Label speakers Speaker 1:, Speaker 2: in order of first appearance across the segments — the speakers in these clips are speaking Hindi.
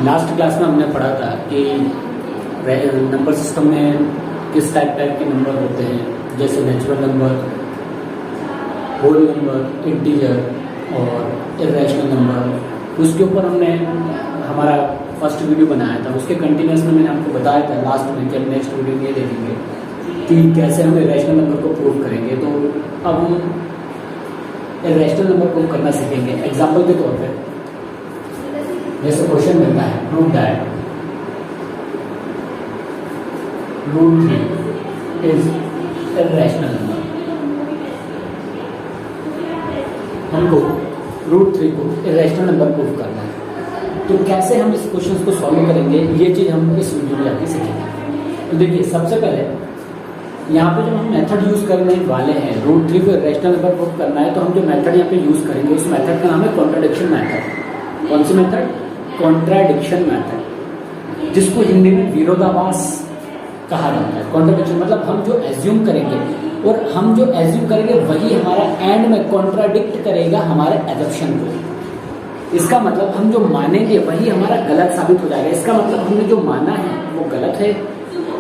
Speaker 1: लास्ट क्लास में हमने पढ़ा था कि नंबर सिस्टम में किस टाइप के नंबर होते हैं, जैसे natural number, whole number, integer और इरेशनल नंबर। उसके ऊपर हमने हमारा फर्स्ट वीडियो बनाया था। उसके कंटिन्यूस में मैंने आपको बताया था लास्ट में कि हम नेक्स्ट वीडियो में ये देखेंगे कि कैसे हम इरेशनल नंबर को प्रूव करेंगे। तो अब हम इरेशनल नंबर प्रूव करना सीखेंगे। एग्जाम्पल के तौर पर जैसे क्वेश्चन मिलता है prove that √3 is irrational number. हमको √3 को इरेशनल नंबर प्रूव करना है। तो कैसे हम इस क्वेश्चन को सॉल्व करेंगे, ये चीज़ हम इस वीडियो में जाके सीखेंगे। तो देखिए, सबसे पहले यहाँ पे जो हम मेथड यूज करने वाले हैं, √3 को इरेशनल नंबर प्रूव करना है, तो हम जो मेथड यहाँ पे यूज करेंगे उस मेथड का नाम है कॉन्ट्राडिक्शन मेथड। कौन सी मेथड? कॉन्ट्राडिक्शन मेथड, जिसको हिंदी में विरोधाभास कहा जाता है। कॉन्ट्राडिक्शन मतलब हम जो एज्यूम करेंगे और हम जो एज्यूम करेंगे वही हमारा एंड में कॉन्ट्राडिक्ट करेगा हमारे एजप्शन को। इसका मतलब हम जो मानेंगे वही हमारा गलत साबित हो जाएगा। इसका मतलब हमने जो माना है वो गलत है।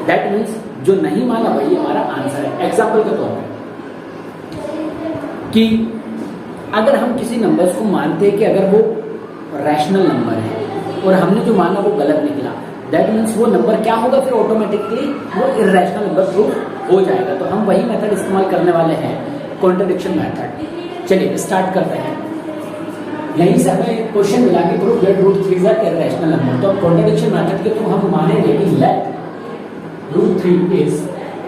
Speaker 1: दैट मीन्स जो नहीं माना वही हमारा आंसर है। एग्जाम्पल के तौर पर कि अगर हम किसी नंबर्स को मानते हैं कि अगर वो रैशनल नंबर है और हमने जो माना वो गलत निकला, दैट मीन्स वो नंबर क्या होगा, फिर ऑटोमेटिकली वो इरेशनल नंबर प्रूव हो जाएगा। तो हम वही मेथड इस्तेमाल करने वाले हैं, कॉन्ट्राडिक्शन मेथड। चलिए स्टार्ट करते हैं। यहीं से हमें क्वेश्चन मिला कि prove that √3 is a irrational number. तो कॉन्ट्राडिक्शन मेथड के थ्रू हम मानेंगे कि let √3 is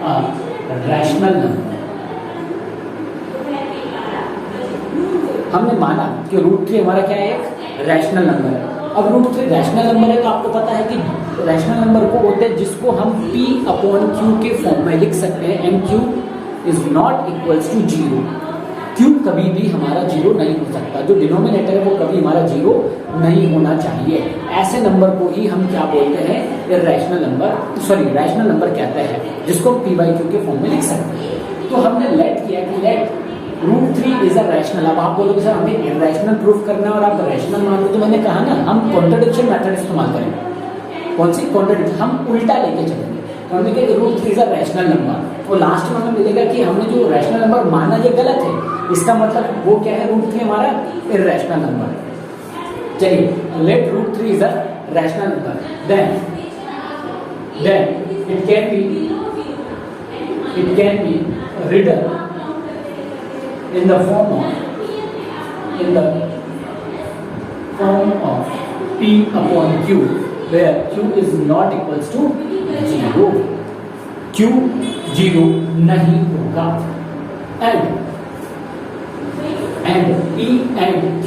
Speaker 1: a rational number. हमने माना कि √3 हमारा क्या है, एक रैशनल नंबर है। अब √3 रैशनल नंबर है तो आपको पता है कि रैशनल नंबर को होते हैं जिसको हम P/Q के फॉर्म में लिख सकते हैं। And Q is not equals to 0। Q कभी भी हमारा 0 नहीं हो सकता। जो डिनोमिनेटर है वो कभी हमारा 0 नहीं होना चाहिए। ऐसे नंबर को ही हम क्या बोलते हैं, इरेशनल नंबर, रैशनल नंबर कहते हैं, जिसको P/Q के फॉर्म में लिख सकते हैं। तो हमने लेट किया कि लेट √3 इज अ रैशनल। अब आप बोलोगे सर हमें इरेशनल प्रूफ करना है और आप रैशनल मान लो, तो मैंने कहा ना हम कॉन्ट्राडिक्शन मेथड इस्तेमाल करेंगे। कौन सी कॉन्ट्राडिक्शन? हम उल्टा लेके चलेंगे। हम देखेंगे √3 इज अ रैशनल नंबर और लास्ट में हमें मिलेगा कि हमने जो रैशनल नंबर माना ये गलत है। इसका मतलब वो क्या है, √3 हमारा इरेशनल नंबर है। चलिए let √3 is a rational number, then it can be written in the form of P/Q, where Q is not equals to 0. Q 0 नहीं होगा। and P and Q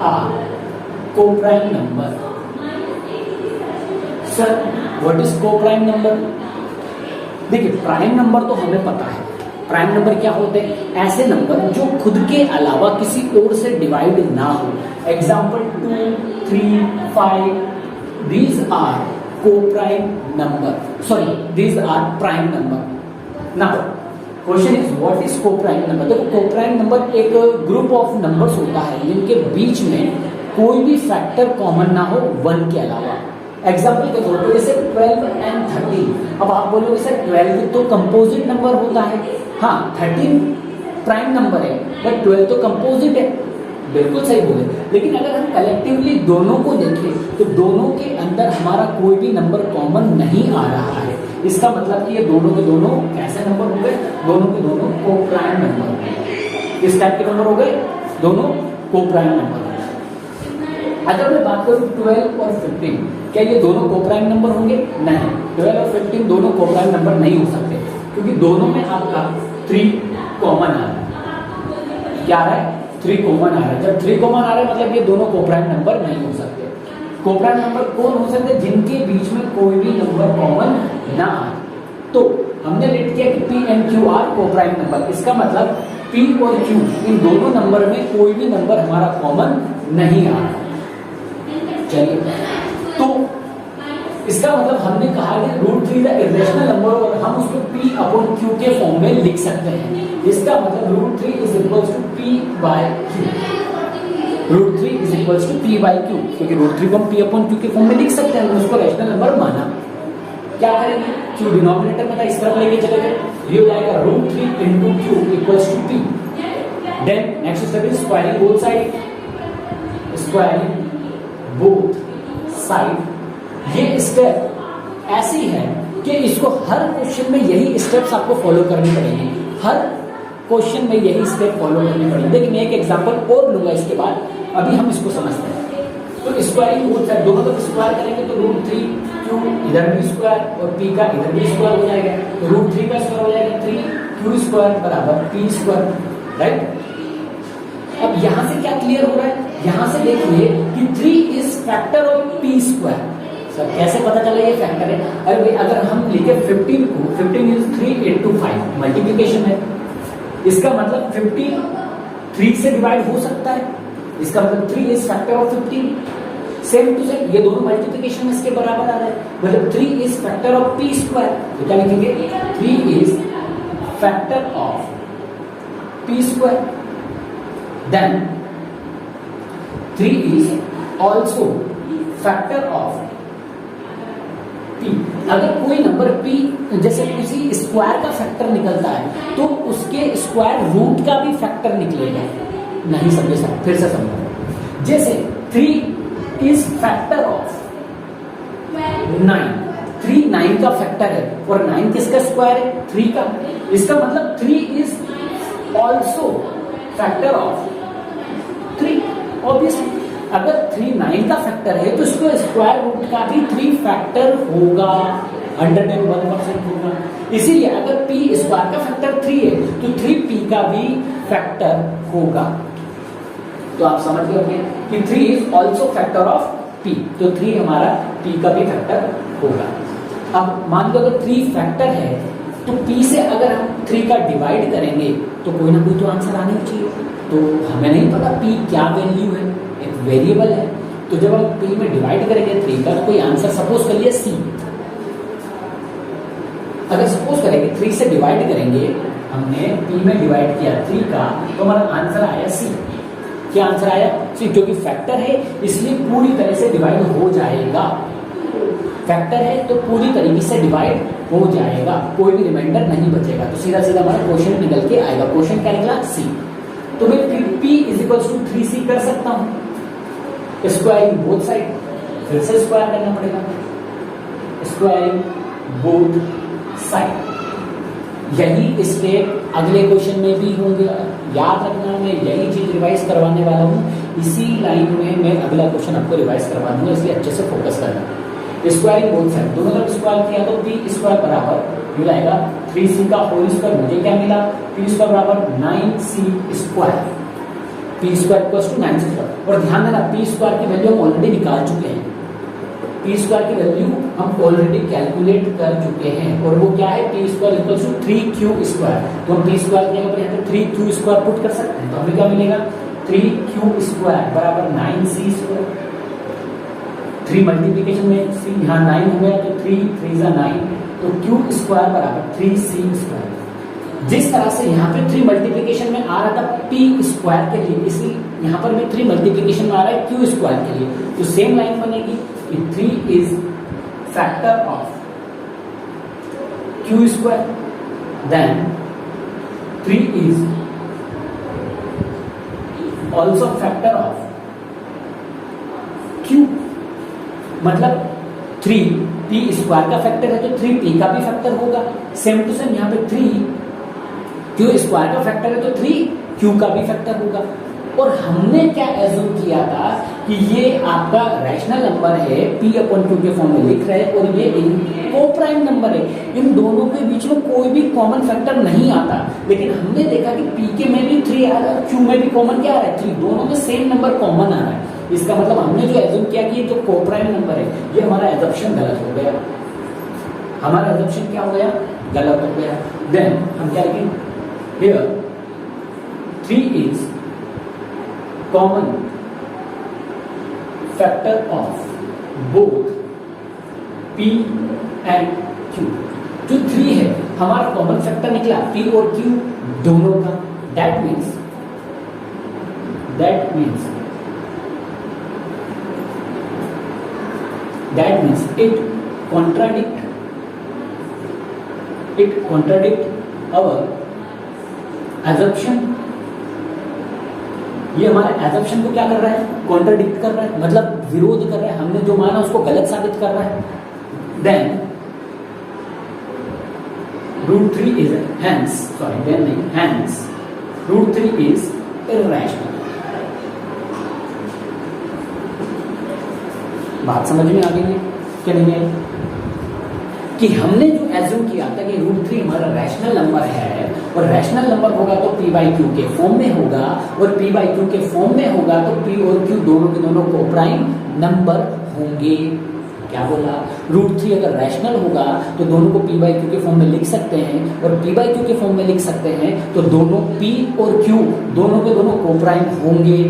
Speaker 1: are co-prime number. Sir, what is co-prime number? देखिए, प्राइम नंबर तो हमें पता है। प्राइम नंबर क्या होते हैं? ऐसे नंबर जो खुद के अलावा किसी और से डिवाइड ना हो। Example 2, 3, 5, these are coprime number, these are prime number. Now question is what is coprime number? देखो, को-प्राइम नंबर एक ग्रुप ऑफ नंबर्स होता है जिनके बीच में कोई भी फैक्टर कॉमन ना हो 1 के अलावा। एग्जाम्पल के तौर पर जैसे 12 and 13। अब आप बोलोगे सर 12 तो कंपोजिट नंबर होता है। हाँ, 13 प्राइम नंबर है बट 12 तो कंपोजिट है। बिल्कुल सही बोले, लेकिन अगर हम कलेक्टिवली दोनों को देखें तो दोनों के अंदर हमारा कोई भी नंबर कॉमन नहीं आ रहा है। इसका मतलब कि ये दोनों के दोनों कैसे नंबर हो गए? दोनों के दोनों को-प्राइम नंबर हो गए। किस टाइप के नंबर हो गए? दोनों को-प्राइम नंबर हो गए। अगर मैं बात करूं 12 और 15, क्या ये दोनों को-प्राइम नंबर होंगे? नहीं, 12 और 15 दोनों को-प्राइम नंबर नहीं हो सकते, क्योंकि दोनों में आपका 3 कॉमन आ रहा है। क्या आ रहा है? 3 कॉमन आ रहा है। जब 3 कॉमन आ रहा है मतलब ये दोनों को-प्राइम नंबर नहीं हो सकते। को-प्राइम नंबर कौन हो सकते? जिनके बीच में कोई भी नंबर कॉमन ना आए। तो हमने लेट किया कि P and Q are coprime number. इसका मतलब P और Q इन दोनों नंबर में कोई भी नंबर हमारा कॉमन नहीं आ रहा। चलिए, तो इसका मतलब हमने कहा कि √3 का इरेशनल नंबर और हम उसको P/Q के फॉर्म में लिख सकते हैं। इसका मतलब √3 is equals to P/Q। Root 3 is equals to P by Q, क्योंकि रूट 3 को हम पी अपॉन क्यू के फॉर्म में लिख सकते हैं, उसको रैशनल नंबर माना। क्या करेंगे, क्यू डिनोमिनेटर में था इस तरफ लेके चले गए, ये हो जाएगा root 3 into Q equals to P. Then next step is squaring both side, squaring both side. ये स्टेप ऐसी है कि इसको हर क्वेश्चन में यही स्टेप्स आपको फॉलो करनी पड़ेगी, हर क्वेश्चन में यही स्टेप फॉलो करनी पड़ेगी। लेकिन मैं एक एग्जांपल और लूंगा इसके बाद, अभी हम इसको समझते हैं। तो स्क्वायरिंग बोथ साइड, दोनों तरफ स्क्वायर करेंगे तो रूट 3 क्यू इधर भी स्क्वायर और पी का इधर भी स्क्वायर हो जाएगा, तो रूट 3 का स्क्वायर हो जाएगा 3 क्यू स्क्वायर बराबर पी स्क्वायर, राइट। अब यहां से क्या क्लियर हो रहा है, यहां से देखिए कि 3 is factor of P square. Sir कैसे पता चला ये फैक्टर है, अरे भाई अगर हम लिखे 15 को, 15 इज 3 into 5 मल्टीप्लीकेशन है, इसका मतलब 15 3 से डिवाइड हो सकता है, इसका मतलब 3 is factor of 15। Same to same ये दोनों मल्टीप्लीकेशन में इसके बराबर आ रहा है, मतलब 3 is factor of P square, तो क्या लिखेंगे 3 is factor of P square. Then 3 is also factor of P. अगर कोई नंबर पी जैसे किसी स्क्वायर का फैक्टर निकलता है तो उसके स्क्वायर रूट का भी फैक्टर निकलेगा। नहीं समझे सर, फिर से समझो। जैसे 3 इज फैक्टर ऑफ 9, 3 9 का फैक्टर है और 9 किसका स्क्वायर है, 3 का। इसका मतलब 3 is also factor of 3। Obviously अगर 3 9 का फैक्टर है तो इसको स्क्वायर रूट का भी 3 फैक्टर होगा, 101% होगा। इसीलिए अगर p स्क्वायर का फैक्टर 3 है तो 3p का भी फैक्टर होगा। तो आप समझ गए कि 3 is also factor of p, तो 3 हमारा p का भी फैक्टर होगा। अब मान लो अगर 3 फैक्टर है तो p से अगर हम 3 का डिवाइड करेंगे तो कोई ना कोई तो आंसर आने चाहिए। तो हमें नहीं पता p क्या वैल्यू है, एक वेरिएबल है, तो जब हम p में डिवाइड करेंगे 3 का तो कोई आंसर सपोज कर लिया c। अगर सपोज करेंगे 3 से डिवाइड करेंगे, हमने p में डिवाइड किया 3 का, तो हमारा आंसर आया c। क्या आंसर आया c, क्योंकि फैक्टर है इसलिए पूरी तरह से डिवाइड हो जाएगा। फैक्टर है तो पूरी तरीके से डिवाइड हो जाएगा, कोई भी रिमाइंडर नहीं बचेगा, तो सीधा सीधा हमारा क्वेश्चन निकल के आएगा। क्वेश्चन क्या निकला c। तो मैं p is equal to 3c कर सकता हूं। स्क्वायरिंग बोथ साइड, फिर से स्क्वायर करना पड़ेगा, स्क्वायरिंग बोथ साइड। यही स्टेप अगले क्वेश्चन में भी होंगे, याद रखना। मैं यही चीज रिवाइज करवाने वाला हूँ, इसी लाइन में मैं अगला क्वेश्चन आपको रिवाइज करवा दूंगा, इसलिए अच्छे से फोकस करना। स्क्वायरिंग बोथ साइड, दोनों तरफ स्क्वायर किया तो पी स्क्वायर बराबर मिल जाएगा 3c का होल स्क्वायर। मुझे क्या मिला, पी स्क्वायर बराबर 9c square, P square equals to 9c square. और ध्यान देना पी स्क्वायर की वैल्यू हम ऑलरेडी निकाल चुके हैं, पी स्क्वायर की वैल्यू हम ऑलरेडी कैलकुलेट कर चुके हैं, और वो क्या है, P square equals to 3q square. तो हम पी स्क्वायर के ऊपर यहाँ पे 3q स्क्वायर पुट कर सकते हैं, तो हमें क्या मिलेगा 3q स्क्वायर बराबर 9c स्क्वायर। 3 मल्टीप्लीकेशन में c यहाँ 9 हो गया तो 3 3 जा 9, तो q स्क्वायर बराबर 3c स्क्वायर। जिस तरह से यहाँ पे 3 मल्टीप्लीकेशन में आ रहा था p स्क्वायर के लिए, इसलिए यहाँ पर भी 3 मल्टीप्लीकेशन में आ रहा है q स्क्वायर के लिए, तो सेम लाइन बनेगी कि 3 is factor of q square, then 3 is also factor of q। मतलब 3 p स्क्वायर का फैक्टर है तो 3p का भी फैक्टर होगा। सेम टू सेम यहाँ पे 3 q स्क्वायर का फैक्टर है तो 3q का भी फैक्टर होगा। और हमने क्या एज्यूम किया था कि ये आपका रैशनल नंबर है, p अपॉन q के फॉर्म में लिख रहे हैं, और ये कोप्राइम नंबर है, इन दोनों के बीच में कोई भी कॉमन फैक्टर नहीं आता। लेकिन हमने देखा कि p के में भी 3 आ रहा है, q में भी कॉमन क्या आ रहा है 3, दोनों में सेम नंबर कॉमन आ रहा है। इसका मतलब हमने जो एज्यूम किया कि ये जो कोप्राइम नंबर है, ये हमारा एजम्पशन गलत हो गया, हमारा एजम्पशन क्या हो गया, गलत हो गया। देन हम क्या लिखेंगे, here 3 is common factor of both p and q। जो 3 है हमारा कॉमन फैक्टर निकला p और q दोनों का। That means that means it contradict our assumption. ये हमारे एजम्पशन को क्या कर रहा है? कॉन्ट्राडिक्ट कर रहा है, मतलब विरोध कर रहा है, हमने जो माना उसको गलत साबित कर रहा है। Then √3 is hence √3 is irrational। बात समझ में आ गई है क्या नहीं है? कि हमने जो एज्यूम किया था कि √3 हमारा रैशनल नंबर है, और रैशनल नंबर होगा तो p/q के फॉर्म में होगा, और p/q के फॉर्म में होगा तो p और q दोनों के दोनों कोप्राइम नंबर होंगे। क्या बोला? √3 अगर रैशनल होगा तो दोनों को p/q के फॉर्म में लिख सकते हैं, और p/q के फॉर्म में लिख सकते हैं तो दोनों p और q दोनों के दोनों कोप्राइम होंगे।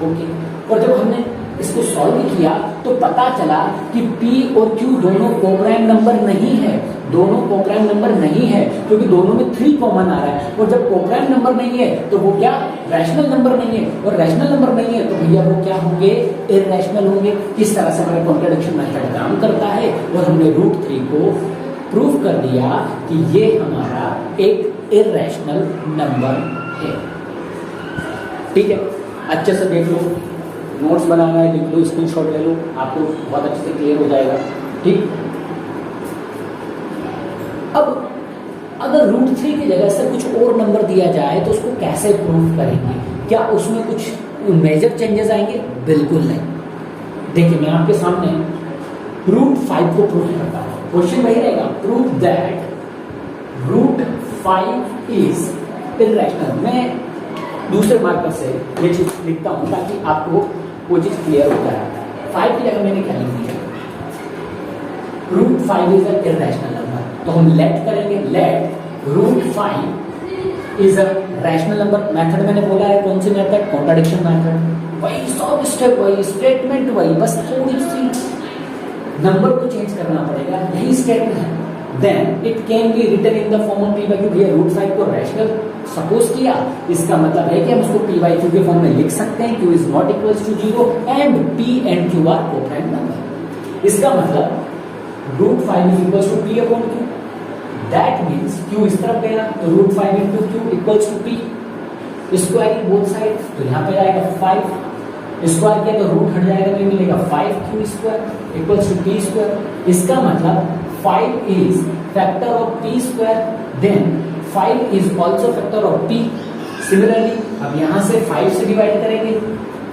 Speaker 1: ओके, और जब हमने इसको सॉल्व किया तो पता चला कि p और q दोनों कोप्राइम नंबर नहीं है, दोनों कोप्राइम नंबर नहीं है, क्योंकि दोनों में 3 कॉमन आ रहा है, और जब कोप्राइम नंबर नहीं है तो वो क्या? रैशनल नंबर नहीं है, और रैशनल नंबर नहीं है तो भैया वो क्या होंगे? इरैशनल होंगे। इस तरह से हमारा कॉन्ट्रडिक्शन मेथड काम करता है, और हमने √3 को प्रूव कर दिया कि ये हमारा एक इरैशनल नंबर है। ठीक है, अच्छे से देख लो, नोट्स बनाना है लिख लो, स्क्रीनशॉट ले लो, आपको बहुत अच्छे से क्लियर हो जाएगा। ठीक, अब अगर √3 की जगह से कुछ और नंबर दिया जाए तो उसको कैसे प्रूफ करेंगे? क्या उसमें कुछ मेजर चेंजेस आएंगे? बिल्कुल नहीं। देखिए, मैं आपके सामने √5 को प्रूफ करता हूं। क्वेश्चन वही रहेगा, प्रूफ दैट √5 इज इरैशनल। मैं दूसरे मार्कर से ये चीज लिखता हूं ताकि आपको वो चीज क्लियर हो जाए। 5 की जगह मैंने क्या लिख दिया? √5 इज अ इरैशनल नंबर, तो हम लेट करेंगे, let √5 is a rational number. Method मैंने बोला है कौन सी मेथड? Contradiction method. वही सब स्टेप, वही स्टेटमेंट, वही बस थोड़ी सी नंबर को चेंज करना पड़ेगा, यही स्टेटमेंट है। Then it can be written in the form of p/q। भैया √5 को रैशनल सपोज किया, इसका मतलब है कि हम उसको p/q के फॉर्म में लिख सकते हैं, q is not equals to 0 and p and q are coprime number. इसका मतलब √5 is equals to p/q। That means q इस तरफ गया तो √5 into q equals to p। Squaring both side, तो यहाँ पे आएगा 5, स्क्वायर किया तो रूट हट जाएगा तो मिलेगा 5q² इक्वल्स टू p²। इसका मतलब 5 is factor of p², then 5 is also factor of p। Similarly अब यहाँ से 5 से डिवाइड करेंगे,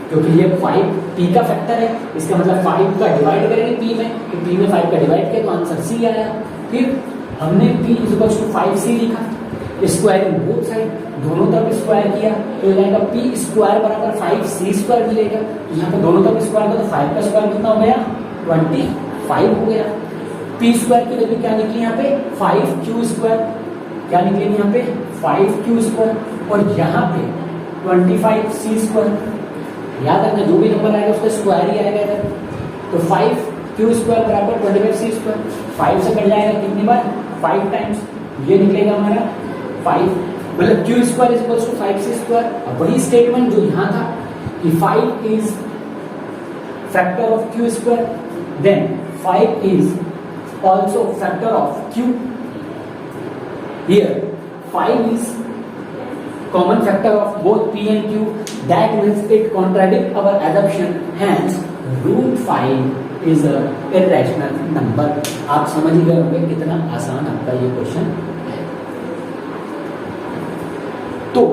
Speaker 1: क्योंकि ये 5 p का फैक्टर है, इसका मतलब 5 का डिवाइड करेंगे p में, तो p में 5 का डिवाइड किया तो आंसर c आया। फिर हमने p इक्वल्स टू 5c लिखा, स्क्वायरिंग बोथ साइड, दोनों तरफ स्क्वायर किया तो हो जाएगा p² बराबर 5c² मिलेगा। यहाँ पे दोनों तरफ स्क्वायर किया तो 5 का स्क्वायर कितना हो गया? 25 हो गया। p² की वैल्यू क्या निकली यहाँ पे? 5q²। क्या निकली यहाँ पे? 5q², और यहाँ पे 25c²। याद रखना, जो भी नंबर आएगा उसका स्क्वायर ही आएगा इधर, तो 5q² बराबर 25c²। 5 से कट जाएगा कितनी बार? 5 टाइम्स, ये निकलेगा हमारा 5, मतलब q² is equals to 5c²। अब वही स्टेटमेंट जो यहाँ था कि 5 is factor of q², then 5 is also factor of q। Here 5 is common factor of both p and q, that means it contradicts our assumption, hence √5 is a irrational number। आप समझ गए होंगे कितना आसान आपका ये क्वेश्चन है। तो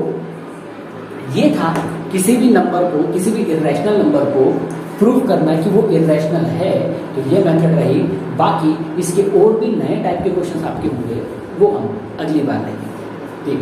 Speaker 1: ये था किसी भी नंबर को, किसी भी इरैशनल नंबर को प्रूव करना कि वो इरैशनल है, तो ये मेथड रही। बाकी इसके और भी नए टाइप के क्वेश्चंस आपके होंगे, वो हम अगली बार लेंगे। ठीक।